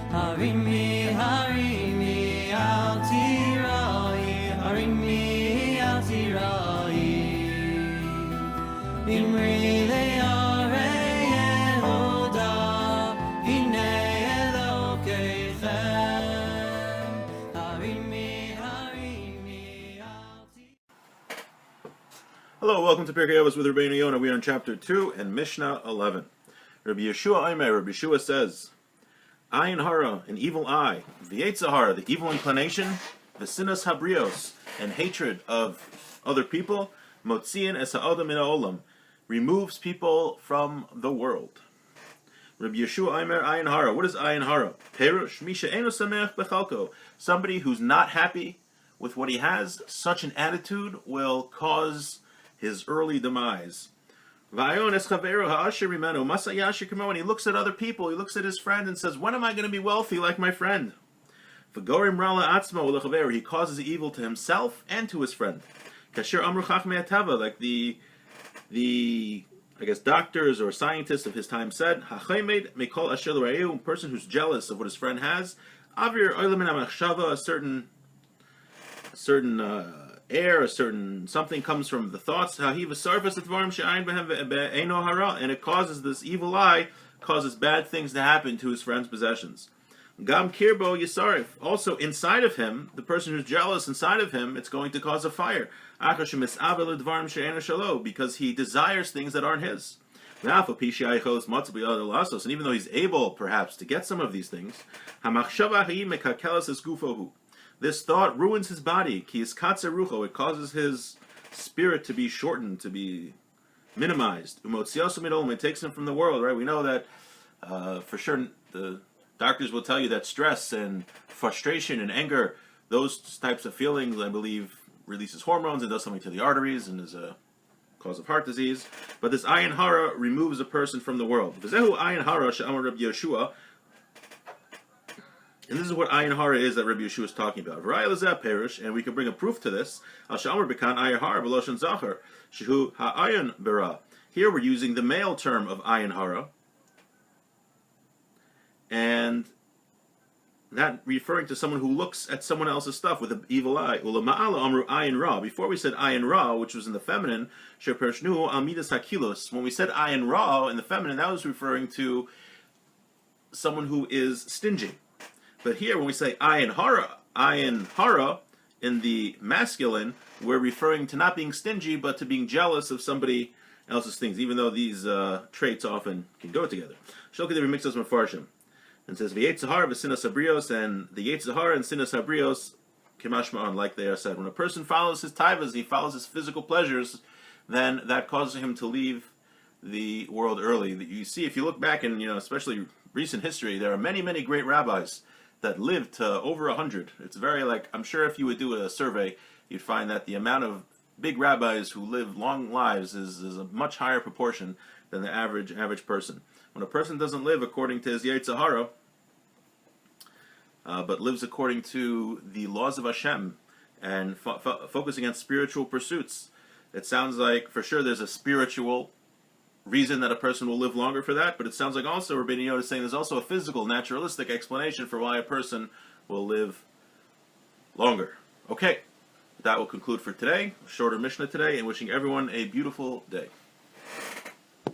Harimi, harimi, al tirai, harimi, al tirai. Imri le'arei Yehuda, hine Elokeichem. Harimi, harimi, al tirai. Hello, welcome to Pirkei Avos with Rabeinu Yonah. We are in chapter 2 and Mishnah 11. Rabbi Yeshua Omer, Rabbi Yeshua says, Ayin Harah, an evil eye, Yetzer, the evil inclination, Sinas Habrios, and hatred of other people, Motziin es ha'adam min ha'olam, removes people from the world. Rabbi Yeshua Omer, Ayin Harah. What is Ayin Harah? Perush, Misha Eino Sameach Bechalko. Somebody who's not happy with what he has, such an attitude will cause his early demise. When he looks at other people, he looks at his friend and says, when am I going to be wealthy like my friend? He causes evil to himself and to his friend. Like the I guess doctors or scientists of his time said, a person who's jealous of what his friend has, a certain air, a certain something comes from the thoughts, and it causes this evil eye, causes bad things to happen to his friend's possessions. Gam kirbo yisarif. Also inside of him, the person who's jealous inside of him, it's going to cause a fire. Because he desires things that aren't his. And even though he's able, perhaps, to get some of these things, this thought ruins his body. It causes his spirit to be shortened, to be minimized. It takes him from the world, right? We know that for sure the doctors will tell you that stress and frustration and anger, those types of feelings, I believe, releases hormones and does something to the arteries and is a cause of heart disease. But this Ayin Harah removes a person from the world. And this is what Ayin Harah is that Rabbi Yeshua is talking about. And we can bring a proof to this. Here we're using the male term of Ayin Harah, and that referring to someone who looks at someone else's stuff with an evil eye. Before we said Ayin Ra, which was in the feminine, when we said Ayin Ra in the feminine, that was referring to someone who is stingy. But here, when we say Ayin Harah in the masculine, we're referring to not being stingy, but to being jealous of somebody else's things, even though these traits often can go together. Shulkei remixes Mefarshim and says Yetzer v'Sinas Habrios, and the Yetzer and Sinas Habrios kimashma'an, like they are said. When a person follows his taivas, he follows his physical pleasures, then that causes him to leave the world early. You see, if you look back in, especially recent history, there are many, many great rabbis that lived to over 100. It's very I'm sure if you would do a survey, you'd find that the amount of big rabbis who live long lives is a much higher proportion than the average person. When a person doesn't live according to his Yetzer, but lives according to the laws of Hashem and focusing on spiritual pursuits, it sounds like for sure there's a spiritual reason that a person will live longer for that, but it sounds like also Rabeinu Yonah is saying there's also a physical, naturalistic explanation for why a person will live longer. Okay, that will conclude for today. Shorter Mishnah today, and wishing everyone a beautiful day.